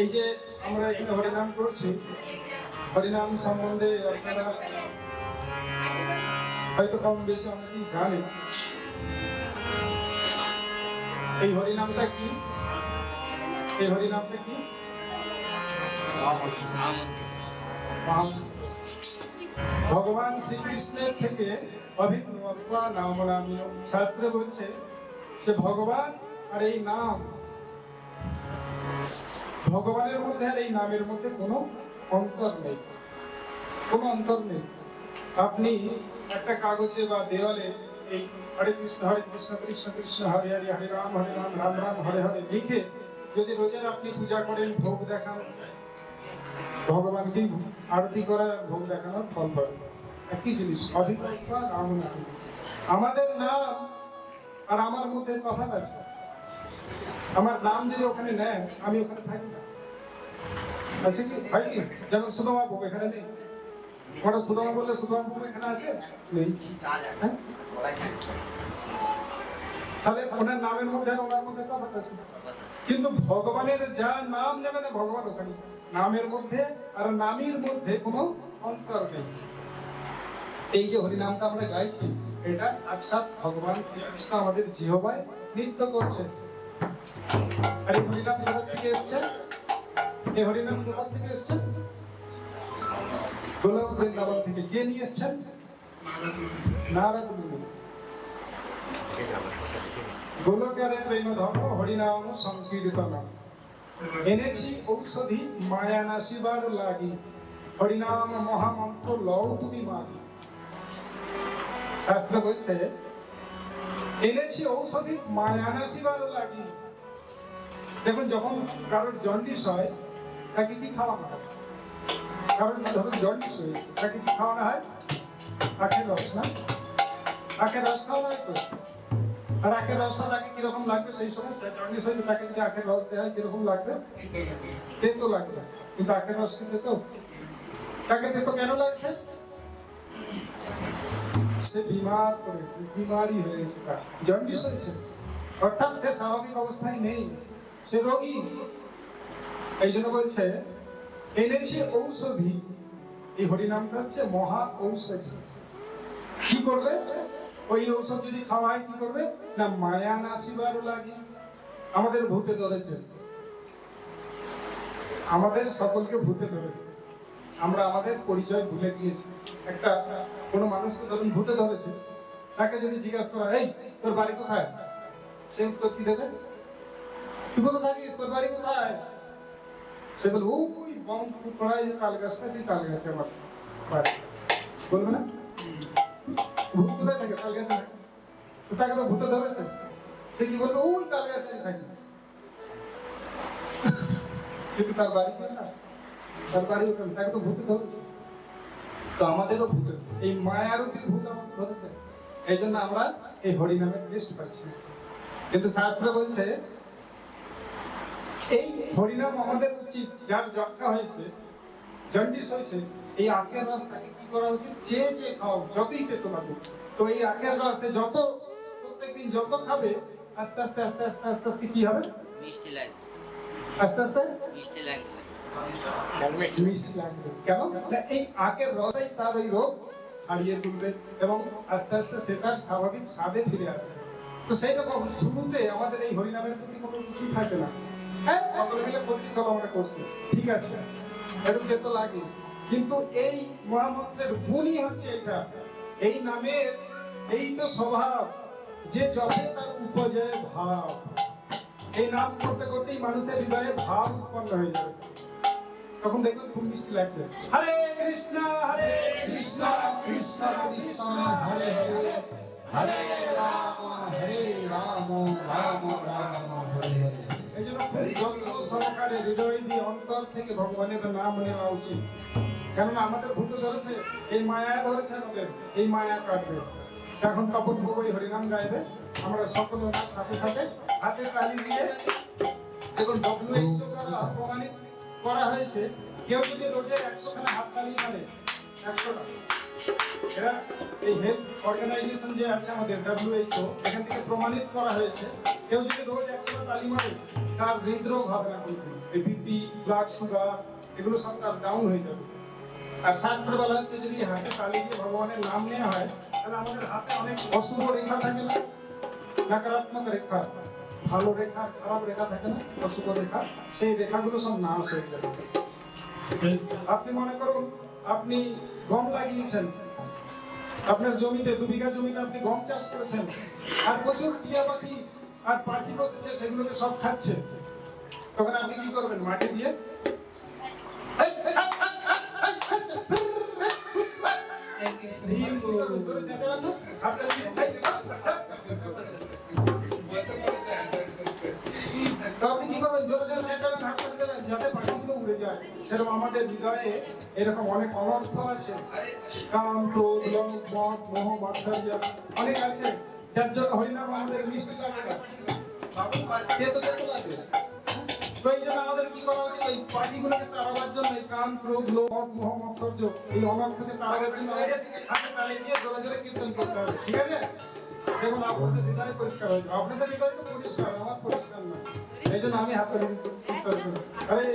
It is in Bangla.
এই যে আমরা এখানে হরিনাম করছি, হরিনাম সম্বন্ধে আপনারা হয়তো কম বেশি অনেকেই জানেন। এই হরিনামটা কি? এই হরিনামটা কি? ভগবান শ্রীকৃষ্ণের থেকে অভিন্ন নাম নামিন। শাস্ত্রে বলছে যে ভগবান আর এই নাম, ভগবানের মধ্যে আর এই নামের মধ্যে কোনো অন্তর নেই, কোনো অন্তর নেই। আপনি একটা কাগজে বা দেওয়ালে এই হরে কৃষ্ণ কৃষ্ণ কৃষ্ণ হরে হরে, হরে রাম রাম রাম হরে হরে লিখে যদি রোজের আপনি পূজা করেন, ভোগ দেখান, ভগবানকে আরতি করার ভোগ দেখানোর ফল পাবেন। একই জিনিস, অভিনব নাম নাম। আমাদের নাম আর আমার মধ্যে তফাৎ আছে। আমার নাম যদি ওখানে নেন, আমি ওখানে থাকি না। আছে কি? হয় কি? যেমন সুদামা বাবু এখানে নেই। ওরা সুদামা বললে সুদামা বাবু এখানে আছে? নেই। হ্যাঁ? তাহলে ওনার নামের মধ্যে আর ওনার মধ্যে তফাৎ আছে। কিন্তু ভগবানের যা নাম নেবে না, ভগবান ওখানে। নামের মধ্যে আর নামের মধ্যে কোনো অন্তর নেই। এই যে হরিনামটা আমরা গাইছি, এটা সাক্ষাৎ ভগবান শ্রীকৃষ্ণ আমাদের জিহ্বায় নৃত্য করছে। আর এই হরিনাম কোথা থেকে এসছে? এই হরিনাম কোথা থেকে এসছে? গোলক বৃন্দাবন থেকে। কে নিয়ে এসছেন? নারদ মুনি। গোলকের প্রেম ধর্ম হরিনাম সংকীর্তন, এনেছি ঔষধি মায়া নাশিবার লাগি, হরিনাম মহামন্ত্র লও তুমি মাগি। শাস্ত্র বলছে এনেছি ঔষধি মায়া নাশিবার লাগি। দেখুন, যখন কারোর জন্ডিস হয় তাকে কি খাওয়ানো হয়? কারণ ধরুন জন্ডিস হয়েছে, তাকে কি খাওয়ানো হয়? আখের রস, না? আখের রস খাওয়া হয় তো। আর আখের রসটা তাকে কিরকম লাগবে? সেই সময় জন্ডিস হয়েছে, তাকে যদি আখের রস দেওয়া হয় কিরকম লাগবে? তেতো লাগবে। কিন্তু আখের রস কি তেতো? তাকে তেতো কেন লাগছে? সে বিমার করেছে, বিমারি হয়েছে, তার জন্ডিস হয়েছে, অর্থাৎ সে স্বাভাবিক অবস্থায় নেই, সে রোগী। এই জন্য বলছে এনেছে ঔষধি। এই হরিনামটা হচ্ছে মহা ঔষধি। কি করবে? ওই ঔষধ যদি খাওয়া হয় কি করবে না? মায়া নাশিবার লাগি। আমাদের ভূতে ধরেছে, আমাদের সকলকে ভূতে ধরেছে। আমরা আমাদের পরিচয় ভুলে গিয়েছি। একটা কোনো মানুষকে ধরুন ভূতে ধরেছে, তাকে যদি জিজ্ঞাসা করা, এই তোর বাড়ি কোথায়? সে উত্তর কি দেবে? তুই কোথায় থাকিস? তোর বাড়ি কোথায়? সে বলবে ওই বমপুরায় যে তাল গাছটা, সেই তাল গাছে আমার বাড়ি। বলবে না? ভূত কোথায় থাকে? তাল গাছে থাকে। তো তাকে তো ভূতে ধরেছে, সে কি বলবে? ওই তাল গাছে থাকি। কিন্তু তার বাড়ি কি না? তার বাড়ি ওখানে, তাকে তো ভূতে ধরেছে। তো আমাদেরও ভূত, এই মায়ারূপী ভূত আমাদের ধরেছে। এই জন্য আমরা এই হরিনামের টেস্ট পাচ্ছি। কিন্তু শাস্ত্র বলছে এই হরিনাম আমাদের উচিত, যার যক্ষা হয়েছে, জন্ডিস হয়েছে, এই আখের রস তাকে কি করা উচিত? চেয়ে চেয়ে খাওয়া, যতই তেতো লাগুক। তো এই আখের রসে যত প্রত্যেকদিন যত খাবে, আস্তে আস্তে আস্তে আস্তে আস্তে আস্তে কি হবে? মিষ্টি লাগবে। আস্তে আস্তে মিষ্টি লাগবে। মিষ্টি লাগবে কেন? এই আখের রসই তার ওই রোগ সারিয়ে তুলবে এবং আস্তে আস্তে সে তার স্বাভাবিক স্বাদে ফিরে আসে। তো সেই রকম শুরুতে আমাদের এই হরিনামের প্রতি কোনো রুচি থাকে না। হ্যাঁ, সকলে মিলে করছি, চলো আমরা করছি, ঠিক আছে, একটু তেতো লাগে, কিন্তু এই মহামন্ত্রের গুণই হচ্ছে এটা। এই নামের এই তো স্বভাব যে জপে তার উপজে ভাব। এই নাম করতে করতেই মানুষের হৃদয়ে ভাব উৎপন্ন হয়ে যাবে। তখন দেখবেন খুব মিষ্টি লাগছে। হরে কৃষ্ণ কৃষ্ণ কৃষ্ণ হরে হরে, হরে রাম রাম রাম হরে হরে। এই জন্য খুব যত্ন সহকারে হৃদয় দিয়ে অন্তর থেকে ভগবানের নাম নেওয়া উচিত। কেননা আমাদের ভূত ধরেছে, এই মায়া ধরেছে আমাদের, এই মায়া কাটবে। এখন তপন প্রভু এই হরিনাম গাইবে, আমরা সকলে ওনার সাথে সাথে হাতে তালি দিয়ে। দেখুন WHO দ্বারা প্রমাণিত করা হয়েছে, কেউ যদি রোজে 100 খানা হাত তালি মারে, 100টা, এরা এই হেলথ অর্গানাইজেশন যে আছে আমাদের WHO, এখান থেকে প্রমাণিত করা হয়েছে কেউ যদি রোজ 100টা তালি মারে তার হৃদরোগ হবে না, এই বিপি, ব্লাড সুগার এগুলো সব তার ডাউন হয়ে যাবে। আর শাস্ত্রে বলা হচ্ছে যদি হাতে তালি দিয়ে ভগবানের নাম নেওয়া হয় তাহলে আমাদের হাতে অনেক অশুভ রেখা থাকে না, নকারাত্মক রেখা, ভালো রেখা খারাপ রেখা থাকে না, অশুভ রেখা, সেই রেখাগুলো সব নাশ হয়ে যাবে। আপনি মনে করুন আপনি গম লাগিয়েছেন, আপনার জমিতে 2 বিঘা জমিতে আপনি গম চাষ করেছেন, আর প্রচুর টিয়া পাখি আর পাখি বসেছে সেগুলোকে সব খাচ্ছে, তখন আপনি কি করবেন? মাটি দিয়ে তো আপনি কি করবেন? জোরে জোরে চেঁচাবেন, হাত করে দেবেন যাতে পাখিগুলো উড়ে যায়। সেরকম আমাদের হৃদয়ে এরকম অনেক অনর্থ আছে, কাম, ক্রোধ, লোভ, মদ, মোহ, মাৎসর্য অনেক আছে, যার জন্য হরিনাম আমাদের মিষ্টি লাগে না, তেতো তেতো লাগে। তো এই জন্য আমাদের কি করা উচিত? এই পাখিগুলোকে তাড়াবার জন্য, এই কাম, ক্রোধ, লোভ, মদ, মোহ, মাৎসর্য এই অনর্থকে তাড়াবার জন্য আমাদের হাতে তালি দিয়ে জোরে জোরে কীর্তন করতে হবে, ঠিক আছে? দেখুন আপনাদের হৃদয় পরিষ্কার হয়ে যাবে। আপনাদের হৃদয় তো পরিষ্কার, আমার পরিষ্কার না, এই জন্য আমি হাতে কীর্তন করি। আরে